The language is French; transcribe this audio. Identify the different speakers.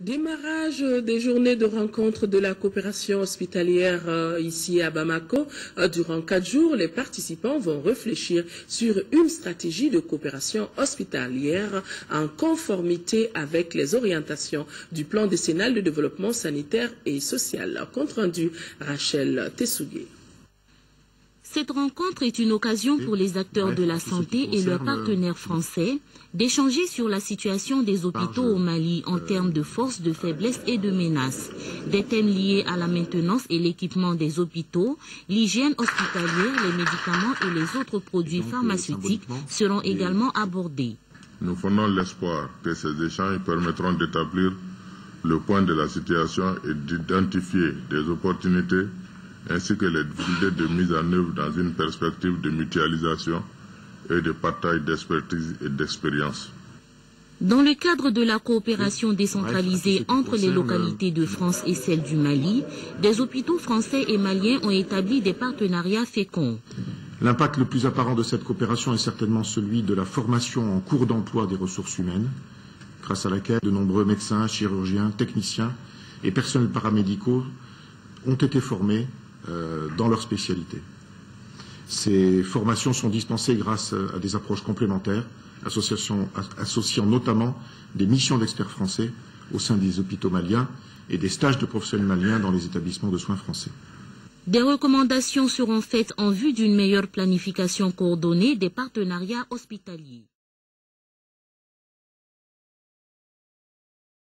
Speaker 1: Démarrage des journées de rencontre de la coopération hospitalière ici à Bamako. Durant 4 jours, les participants vont réfléchir sur une stratégie de coopération hospitalière en conformité avec les orientations du plan décennal de développement sanitaire et social. Compte rendu, Rachel Tessougué.
Speaker 2: Cette rencontre est une occasion pour les acteurs de la santé et leurs partenaires français d'échanger sur la situation des hôpitaux au Mali en termes de force, de faiblesse et de menaces. Des thèmes liés à la maintenance et l'équipement des hôpitaux, l'hygiène hospitalière, les médicaments et les autres produits pharmaceutiques seront également abordés.
Speaker 3: Nous fondons l'espoir que ces échanges permettront d'établir le point de la situation et d'identifier des opportunités ainsi que les idées de mise en œuvre dans une perspective de mutualisation et de partage d'expertise et d'expérience.
Speaker 2: Dans le cadre de la coopération décentralisée entre les localités de France et celles du Mali, des hôpitaux français et maliens ont établi des partenariats féconds.
Speaker 4: L'impact le plus apparent de cette coopération est certainement celui de la formation en cours d'emploi des ressources humaines, grâce à laquelle de nombreux médecins, chirurgiens, techniciens et personnels paramédicaux ont été formés dans leur spécialité. Ces formations sont dispensées grâce à des approches complémentaires, associant notamment des missions d'experts français au sein des hôpitaux maliens et des stages de professionnels maliens dans les établissements de soins français.
Speaker 2: Des recommandations seront faites en vue d'une meilleure planification coordonnée des partenariats hospitaliers.